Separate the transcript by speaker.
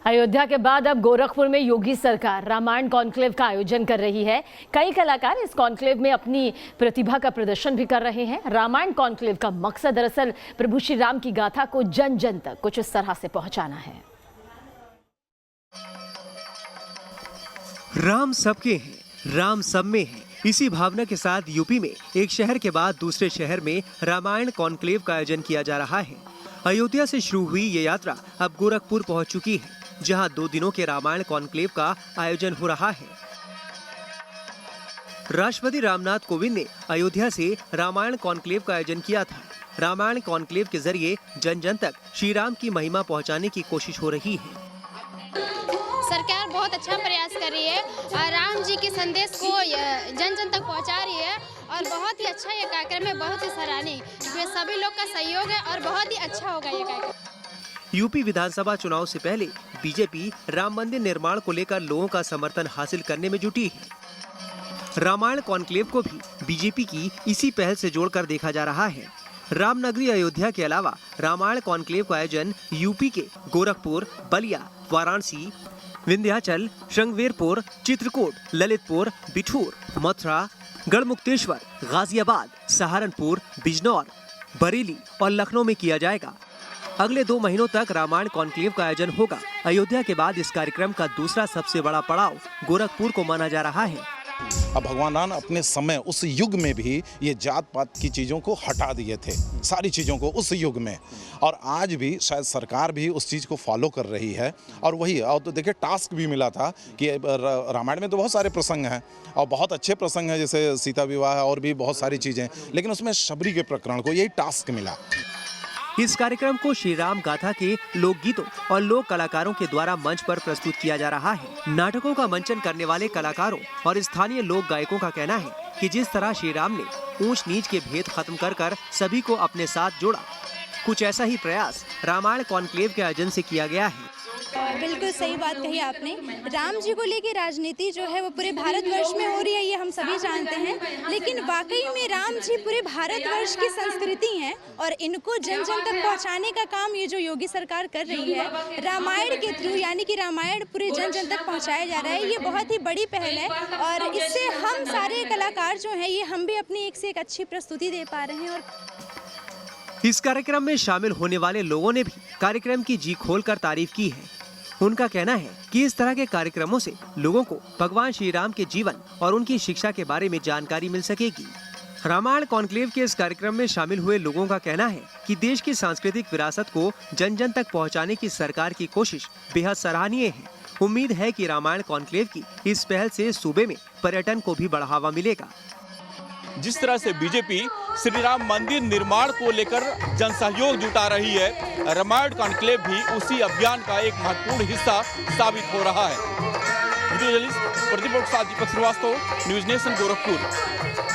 Speaker 1: अयोध्या के बाद अब गोरखपुर में योगी सरकार रामायण कॉन्क्लेव का आयोजन कर रही है। कई कलाकार इस कॉन्क्लेव में अपनी प्रतिभा का प्रदर्शन भी कर रहे हैं। रामायण कॉन्क्लेव का मकसद दरअसल प्रभु श्री राम की गाथा को जन जन तक कुछ इस तरह से पहुंचाना है।
Speaker 2: राम सबके हैं, राम सब में है। इसी भावना के साथ यूपी में एक शहर के बाद दूसरे शहर में रामायण कॉन्क्लेव का आयोजन किया जा रहा है। अयोध्या से शुरू हुई ये यात्रा अब गोरखपुर पहुंच चुकी है, जहां 2 दिनों के रामायण कॉन्क्लेव का आयोजन हो रहा है। राष्ट्रपति रामनाथ कोविंद ने अयोध्या से रामायण कॉन्क्लेव का आयोजन किया था। रामायण कॉन्क्लेव के जरिए जन जन तक श्री राम की महिमा पहुंचाने की कोशिश हो रही है।
Speaker 3: सरकार बहुत अच्छा प्रयास कर रही है और राम जी के संदेश को जन जन तक पहुंचा रही है और बहुत ही अच्छा ये कार्यक्रम है, बहुत ही सराहनीय। इसमें सभी लोग का सहयोग है और बहुत ही अच्छा होगा ये कार्यक्रम।
Speaker 2: यूपी विधानसभा चुनाव से पहले बीजेपी राम मंदिर निर्माण को लेकर लोगों का समर्थन हासिल करने में जुटी है। रामायण कॉन्क्लेव को भी बीजेपी की इसी पहल से जोड़कर देखा जा रहा है। रामनगरी अयोध्या के अलावा रामायण कॉन्क्लेव का आयोजन यूपी के गोरखपुर, बलिया, वाराणसी, विंध्याचल, श्रृंगवेरपुर, चित्रकूट, ललितपुर, बिठूर, मथुरा, गढ़मुक्तेश्वर, गाजियाबाद, सहारनपुर, बिजनौर, बरेली और लखनऊ में किया जाएगा। अगले 2 महीनों तक रामायण कॉन्क्लेव का आयोजन होगा। अयोध्या के बाद इस कार्यक्रम का दूसरा सबसे बड़ा पड़ाव गोरखपुर को माना जा रहा है।
Speaker 4: अब भगवान राम अपने समय उस युग में भी ये जात पात की चीज़ों को हटा दिए थे, सारी चीज़ों को उस युग में, और आज भी शायद सरकार भी उस चीज़ को फॉलो कर रही है। और वही, और तो देखिए टास्क भी मिला था कि रामायण में तो बहुत सारे प्रसंग हैं और बहुत अच्छे प्रसंग हैं, जैसे सीता विवाह और भी बहुत सारी चीज़ें, लेकिन उसमें शबरी के प्रकरण को यही टास्क मिला।
Speaker 2: इस कार्यक्रम को श्री राम गाथा के लोकगीतों और लोक कलाकारों के द्वारा मंच पर प्रस्तुत किया जा रहा है। नाटकों का मंचन करने वाले कलाकारों और स्थानीय लोक गायकों का कहना है कि जिस तरह श्री राम ने ऊंच नीच के भेद खत्म कर सभी को अपने साथ जोड़ा, कुछ ऐसा ही प्रयास रामायण कॉन्क्लेव के आयोजन से किया गया है।
Speaker 5: बिल्कुल सही बात कही आपने। राम जी को लेके राजनीति जो है वो पूरे भारतवर्ष में हो रही है, ये हम सभी जानते हैं, लेकिन वाकई में राम जी पूरे भारतवर्ष की संस्कृति हैं और इनको जन जन तक पहुंचाने का काम ये जो योगी सरकार कर रही है, रामायण के थ्रू, यानी कि रामायण पूरे जन जन तक पहुंचाया जा रहा है, ये बहुत ही बड़ी पहल है और इससे हम सारे कलाकार जो हैं ये हम भी अपनी एक से एक अच्छी प्रस्तुति दे पा रहे हैं। और
Speaker 2: इस कार्यक्रम में शामिल होने वाले लोगों ने भी कार्यक्रम की जी खोलकर तारीफ की है। उनका कहना है कि इस तरह के कार्यक्रमों से लोगों को भगवान श्री राम के जीवन और उनकी शिक्षा के बारे में जानकारी मिल सकेगी। रामायण कॉन्क्लेव के इस कार्यक्रम में शामिल हुए लोगों का कहना है कि देश की सांस्कृतिक विरासत को जन जन तक पहुंचाने की सरकार की कोशिश बेहद सराहनीय है। उम्मीद है कि रामायण कॉन्क्लेव की इस पहल से सूबे में पर्यटन को भी बढ़ावा मिलेगा।
Speaker 6: जिस तरह से बीजेपी श्री राम मंदिर निर्माण को लेकर जन सहयोग जुटा रही है, रामायण कॉन्क्लेव भी उसी अभियान का एक महत्वपूर्ण हिस्सा साबित हो रहा है। वीडियो जर्नलिस्ट प्रतिपक्ष दीपक श्रीवास्तव, न्यूज नेशन, गोरखपुर।